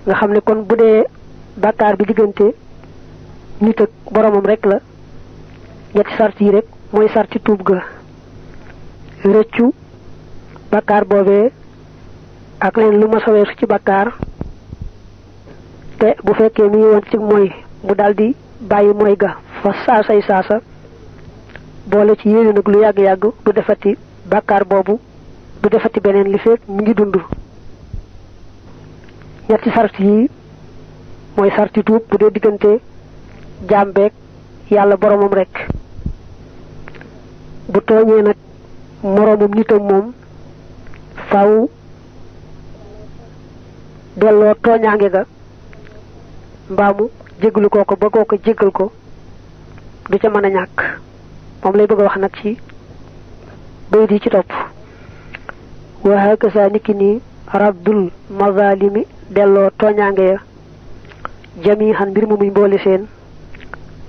nga xam ne kon bu dee bàkkaar bi diggante nit ak boromam rek la ñetti sart yi rek mooy sarti tuub ga rëccu bàkkaar boobee ak leen lu ma saweesu ci bàkkaar te bu fekkee mi ngi woon ci mooy mu daldi bàyyi mooy ga fa saasay saasa boole ci yéene nag lu yàgg-yàgg du defati bàkkaar boobu du defati beneen li fekk mu ngi dund ñetti sart yi mooy sarti tuub bu dee diggante jaam beek yàlla boromam rek bu tooñee nag moroomum nitam moom faw delloo tooñaange ga mbaamu jéggalu kooko ba kooko jéggal ko du ca mën a ñàkk moom lay bëgg a wax nag ci bayit yi ci topp wa hakaza niki nii raddul mazalimi delloo tooñaange ya jamihan mbir mu muy mboole seen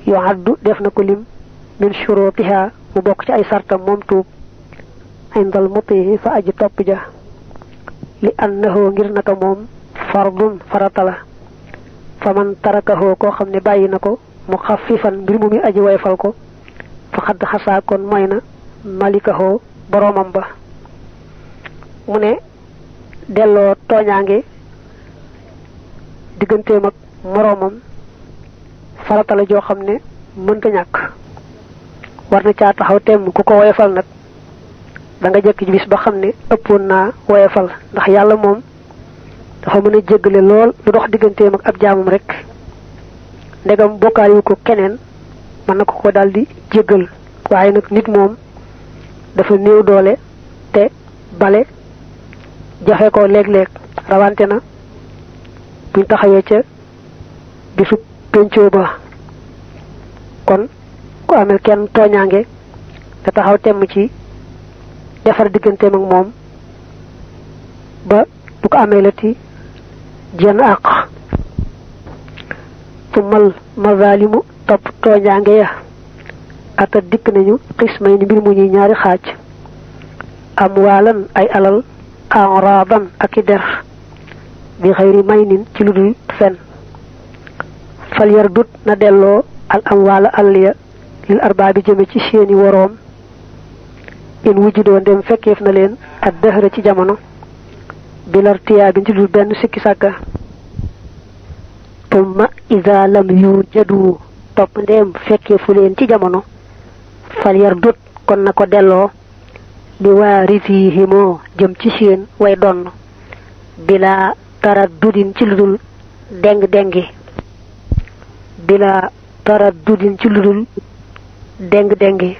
yu addu def na ko lim min shurutiha mu bokk ci ay sartam moom tuub indal mutihi fa aji topp ja li annahu ngir naka moom fardun farata la fa man tarakahu koo xam ne bàyyi na ko mu xaffifan mbir mu muy aji wayfal ko fa xadd xasaa kon mooy na malikahu boroomam ba mu ne delloo tooñaange digganteem ak moroomam farata la joo xam ne mënta ñàkk war na caa taxaw temm ku ko woyefal nag da nga jekk ci bis ba xam ne ëppoon naa woyefal ndax yàlla moom dafa mën a jéggale lool lu dox digganteem ak ab jaamam rek ndegam bokkaal yu ko keneen mën na ko daldi jéggal waaye nag nit moom dafa néew doole te bale jafe ko léeg-léeg rawante na buñ taxawee ca bisu pencoo ba kon ku amel kenn tooñaange te taxaw temm ci defar digganteem ak moom ba bu ko amee lati jenn àq tumal mazalimu topp tooñaange ya ata dikk nañu xismay ni mbir mu ñuy ñaari xaaj amwaalan ay alal enradan ak i der bi xëyri may nin ci lu dul fen fal yar dut na delloo al amwaala alliya lil arbaabi jëme ci seeni woroom in wujjidoo ndem fekkeef na leen ak dëhëra ci jamono bilar tiyaa bi ci dul benn sikki sàkka tumma iza lam yu jadu topp ndem fekkeefu leen ci jamono fal yar dut kon na ko delloo li waarisihimoo jëm ci seen way donn bila taraddudin ci ludul deng-dengi bila taraddudin ci ludul deng-dengi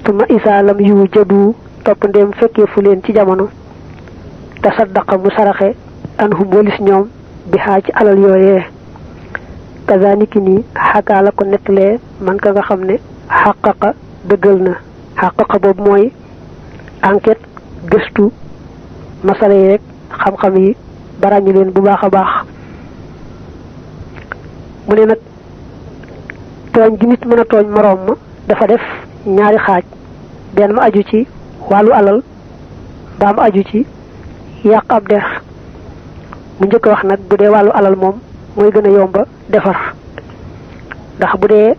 tuma isaalam yu jadu topp ndem fekkee fu leen ci jamono tasaddaqa mu saraxe anhum walis ñoom bi xaa ci alal yooyee kazaniki ni xakaa la ko nettalee man ka nga xam ne xaqaqa dëggal na xaqaqa boobu mooy enquête gëstu masala yi rek xam-xam yi barañu leen bu baax a baax mu ne nag tooñ gi nit mën a tooñ moroom ma dafa def ñaari xaaj benn ma aju ci wàllu alal mbaa ma aju ci yàq ab der mu njëkk wax nag bu dee wàllu alal moom mooy gën a yomba defar ndax bu dee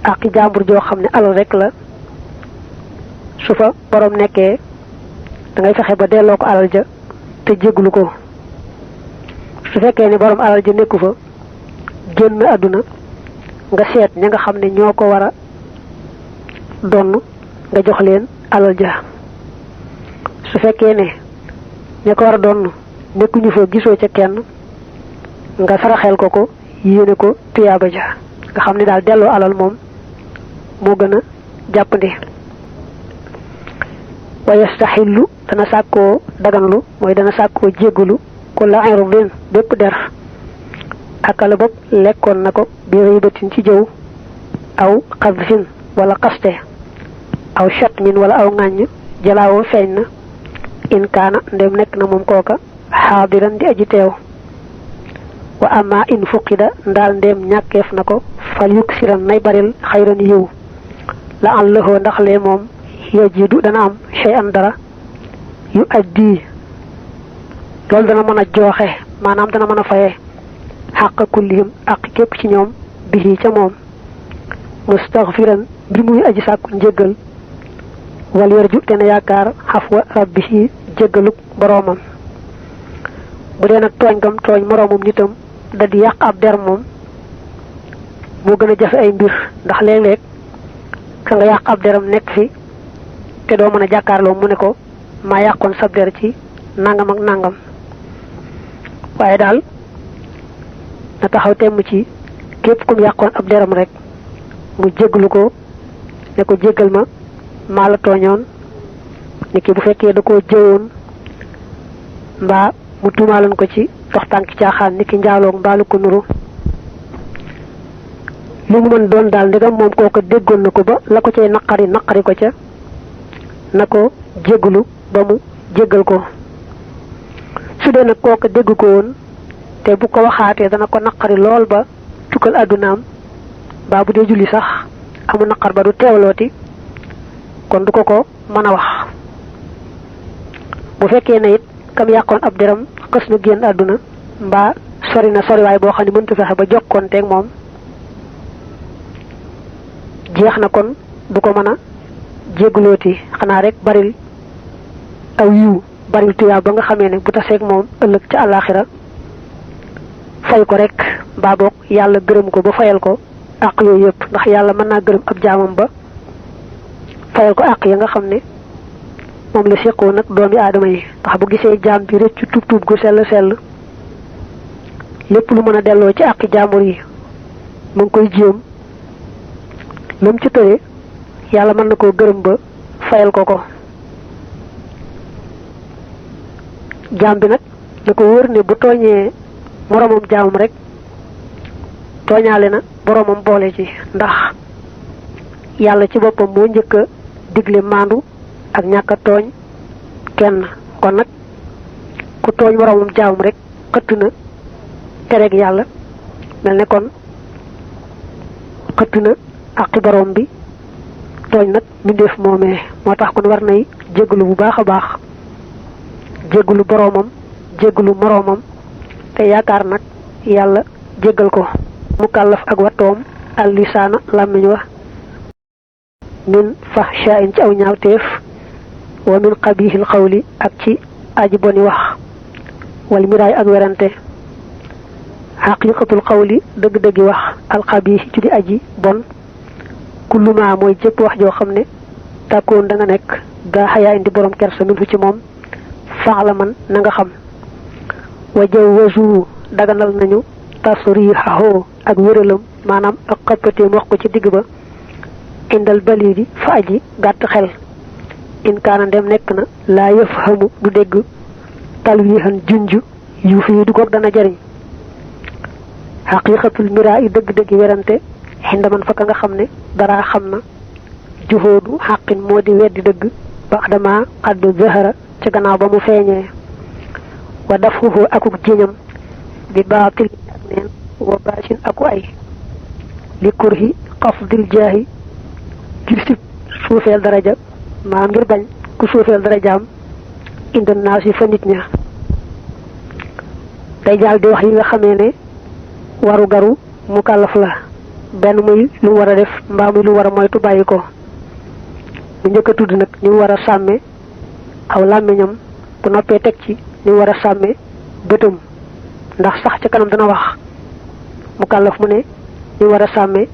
àqi jàmbur joo xam ne alal rek la su fa borom nekkee da ngay fexe ba delloo ko alal ja te jégglu ko su fekkee ne borom alal ja nekku fa génn àdduna nga seet ña nga xam ne ñoo ko war a donn nga jox leen alal ja su fekkee ne ña ko war a donn nekkuñu fa gisoo ca kenn nga saraxel ko yéene ko tuyaaba ja nga xam ne daal delloo alal moom moo gën a jàppandi wa yastaxillu dana sàkkoo daganlu mooy dana sàkkoo jéggalu ku la irdin bépp der akala bopp lekkoon na ko bi ribatin ci jëw aw xadfin wala xaste aw shatmin wala aw ŋàññ jalaawoo feeñ na in kaana ndem nekk na moom kooka xaadiran di aji teew wa ama in fuqida ndaal ndem ñàkkeef na ko fal yuksiran nay baril xayran yiw la an lëxoo ndax lee moom yajidu dana am shay an dara yu addi loolu dana mën a jooxe maanaam dana mën a faye xàq kullihim ak képp ci ñoom bihi ca moom mustaghfiran bi muy aji sàkku njéggal wal yarju te ne yaakaar xafwa rabbihi jéggaluk boroomam bu dee nag tooñ gam tooñ moroomum nitam da di yàq ab der moom moo gën a jafe ay mbir ndax léeg-léeg ka nga yàq ab deram nekk fi te doo mën a jàkkaarloo mu ne ko maa yàqoon sab der ci nangam ak nangam waaye daal na taxaw temm ci képp kum yàqoon ab deram rek mu jéggalu ko ne ko jéggal ma maa la tooñoon ni ki bu fekkee da koo jëwoon mbaa mu tuumaaloon ko ci dox tànk caaxaan ni ki njaaloog mbaalu ko nuru lu mu mën doon daal ndegam moom kooka déggoon na ko ba la ko cay naqari ko ca na ko jéggalu ba mu jéggal ko su dee nag kooka dégg ko woon te bu ko waxaatee dana ko naqari lool ba tukkal àddunaam baa bu dee julli sax amu naqar ba du teewlooti kon du ko mën a wax bu fekkee ne it kam yàqoon ab deram xës na génn àdduna mbaa sori na soriwaay boo xam ne mëntu fexe ba jokkoonteeg moom jeex na kon du ko mën a jéggalooti xanaa rek baril aw yiw baril tuyaa ba nga xamee ne bu taseeg moom ëllëg ca àllaaxira fay ko rek mbaa boog yàlla gërëm ko ba fayal ko àq yooyu yëpp ndax yàlla mën naa gërëm ab jaamam ba fayal ko àq ya nga xam ne moom la séqoo nag doomi aadama yi ndax bu gisee jaam bi rëccu tuub gu sell lépp lu mën a delloo ci àqi jaambur yi mu ngi koy jéem lam ci tëre yàlla mën na koo gërëm ba fayal ko jaam bi nag da ko wër ne bu tooñee moroomam jaamam rek tooñaale na boroomam boole ci ndax yàlla ci boppam moo njëkk a digle maandu ak ñàkk a tooñ kenn kon nag ku tooñ moroomam jaamam rek xëtt na tereeg yàlla mel ne kon xëtt na àqi boroom bi tooñ nag mbindeef moomee moo tax kon war nay jéggalu bu baax a baax jéggalu boroomam jéggalu moroomam te yaakaar nag yàlla jéggal ko mu kàllaf ak wattoom al lisaana làmmiñ wa min fahsha'in ci aw ñaawteef wa min qabihil xawli ak ci aji boni wax wal miraay ak werante xaqiqatul xawli dëgg-dëggi wax alxabiih ci di aji bon kulluma mooy jëpp wax joo xam ne tàkkoon da nga nekk daa xayaa indi borom kersa min fu ci moom faala man na nga xam wa jawazu daganal nañu tasrihahu ak wéralam maanaam ak xëppateem wax ko ci digg ba indal balidi fa aji gàtt xel in kaana ndem nekk na laa yafhamu du dégg talwihan junj yu fii du ko dana jariñ xaqiqatul miraa yi dëgg-dëggi werante xindaman fa ka nga xam ne dara xam na juhóodu xaqin moo di weddi dëgg ba adama xaddu zahara ca gannaaw ba mu feeñee wa dafuhu akuk jiñam bi baatil ak neen wa baasin aku ay li kurhi xafdil jaahi ngir sib suufeel daraja maa ngir bañ ku suufeel darajaam inda naas yi fa nit ña day jaal di wax yi nga xamee ne waru garu mu kàllaf la benn muy lu mu war a def mbaa muy lu war a moytu bàyyi ko bu njëkk a tudd nag ni mu war a sàmme aw làmmiñam bu noppee teg ci ni mu war a sàmme bëtam ndax sax ca kanam dana wax mu kàllaf mu ne ni mu war a sàmme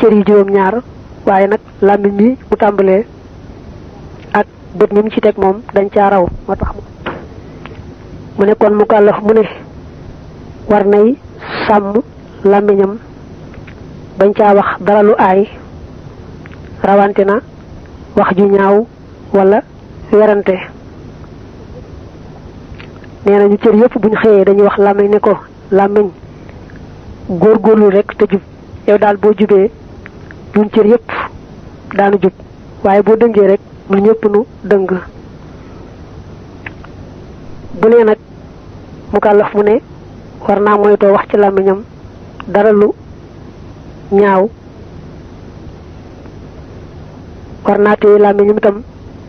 cër yi juróom-ñaar waaye nag làmmiñ mi mu tàmbalee ak bët mi mu ci teg moom dañ caa raw moo tax mu ne kon mu kàllaf mu ne war nay sàmm làmmiñam bañ caa wax dara lu aay rawante na wax ju ñaaw wala werante nee na ñu cër yëpp buñ xëyee dañuy wax làmmiñ ne ko làmmiñ góorgóorlu rek te jub yow daal boo jubee ñun cër yëpp daanu jub waaye boo dëngee rek mu ñëpp nu dëng bu nee nag mu kàllaf mu ne war naa moytoo wax ci làmmiñam dara lu ñaaw war naa téye làmmiñam itam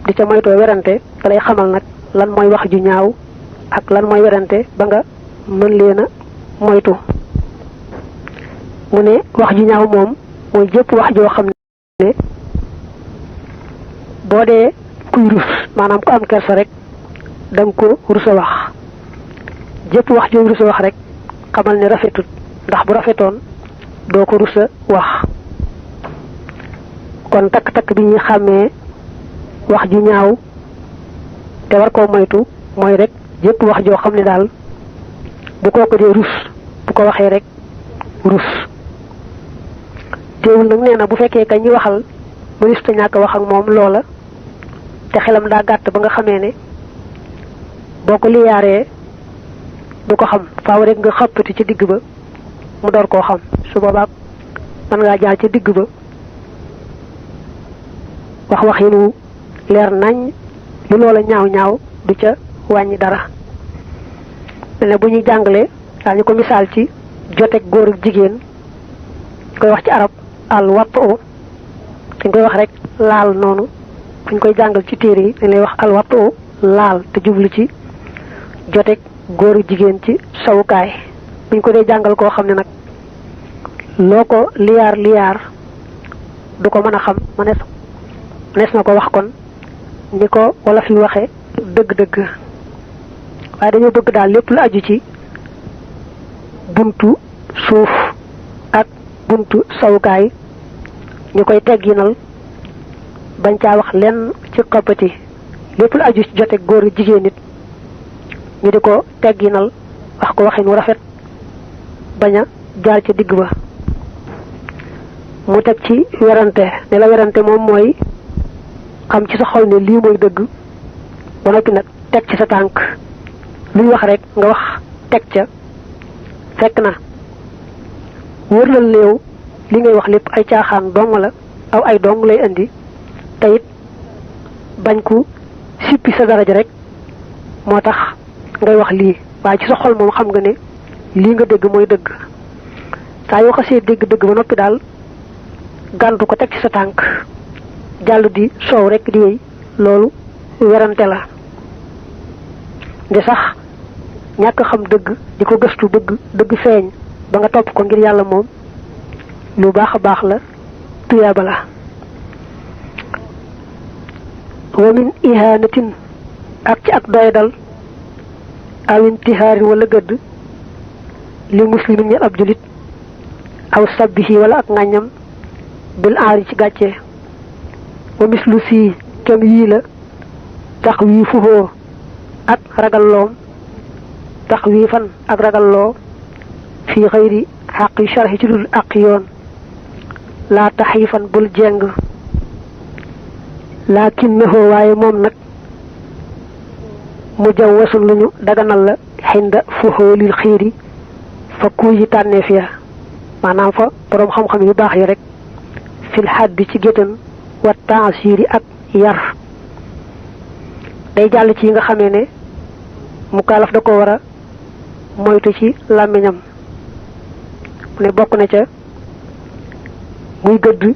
di ca moytoo werante da lay xamal nag lan mooy wax ju ñaaw ak lan mooy werante ba nga mën leen a moytu. mu ne wax ju ñaaw moom mooy jëpp wax joo xam ne boo dee kuy rus maanaam ku am kersa rek da nga ko rus a wax jëpp wax joo rus a wax rek xamal ne rafetut ndax bu rafetoon doo ko rus a wax. kon takk-takk bi ñuy xàmmee wax ju ñaaw te war koo moytu mooy rek jëpp wax joo xam ne daal bu kooku dee rus bu ko waxee rek rus. teewul nag nee na bu fekkee ka ñi waxal mënista ñàkk wax ak moom loola te xelam daa gàtt ba nga xamee ne boo ko liyaaree du ko xam faaw rek nga xappati ci digg ba mu door koo xam su boobaa mën ngaa jaar ci digg ba wax yi nu leer nañ lu loola ñaaw ñaaw du ca wàññi dara. mel ne bu ñuy jàngale daañu ko misaal ci joteeg góor ak jigéen koy wax ci arab al wattu dañ koy wax rek laal noonu buñ koy jàngal ci téere yi dañ lay wax al wattu laal te jublu ci joteeg góor ak jigéen ci sawukaay. buñ ko dee jàngal koo xam ne nag loo ko liyaar du ko mën a xam mënees na ko wax kon ni ko wala fi waxe dëgg-dëgg waaye dañoo bëgg daal lépp lu aju ci buntu suuf ak buntu sawukaay ñu koy tegginal bañ caa wax lenn ci xoppati lépp lu aju ci jote góor jigéen nit ñu di ko tegginal wax ko waxin wu rafet bañ a jaar ci digg ba. mu teg ci werante ne la werante moom mooy xam ci sa xol ne lii mooy dëgg ba noppi nag teg ci sa tànk luy wax rek nga wax teg ca fekk na wër la léew li ngay wax lépp ay caaxaan dong la aw ay dong lay indi te it bañ ku sippi sa daraja rek moo tax ngay wax lii waaye ci sa xol moom xam nga ne lii nga dégg mooy dëgg saa yoo xasee dégg dëgg ba noppi daal gàntu ko teg ci sa tànk jàll di soow rek di wéy loolu werante la. nde sax ñàkk xam dëgg di ko gëstu bëgg dëgg feeñ ba nga topp ko ngir yàlla moom lu baax a baax la tuyaaba la. wa min ihaanatin ak ci ak doydal aw intihaarin wala gëdd li muslimin ñi ab julit aw sabbihi wala ak ŋàññam bil aari ci gàcce wa mislu sii kem yii la tax wii fuhoo ak ragalloom tax wii fan ak ragalloo fii xëyri xaqi sharhi ci dul ak yoon laa tax yi fan bul jeng laakinnahu waaye moom nag mu jaw wasul lu ñu daganal la xinda fuhoo lil xiiri fa kuy yi tànneef ya maanaam fa boroom xam-xam yu baax yi rek fil xaddi ci géttan wa taasiri ak yar day jàll ci yi nga xamee ne mukallaf da ko war a moytu ci làmmiñam mu ne bokk na ca muy gëdd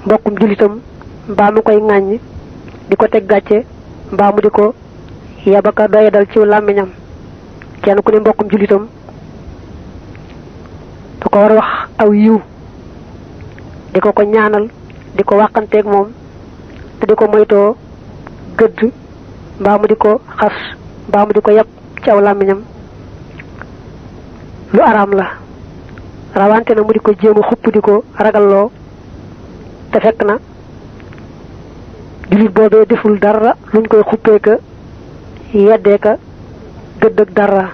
mbokkum julitam mbaa mu koy ŋàññ di ko teg gàcce mbaa mu di ko yabaka doyadal ci làmmiñam kenn ku ne mbokkum julitam da ko war a wax aw yiw di ko ñaanal di ko wàqanteeg moom te di ko moytoo gëdd mbaa mu di ko xas mbaa mu di ko yab ci aw làmmiñam lu araam la rawante na mu di ko jéem a xupp di ko ragalloo te fekk na jullit boobee deful dara luñ koy xuppee ka yeddee ka gëdd ak dara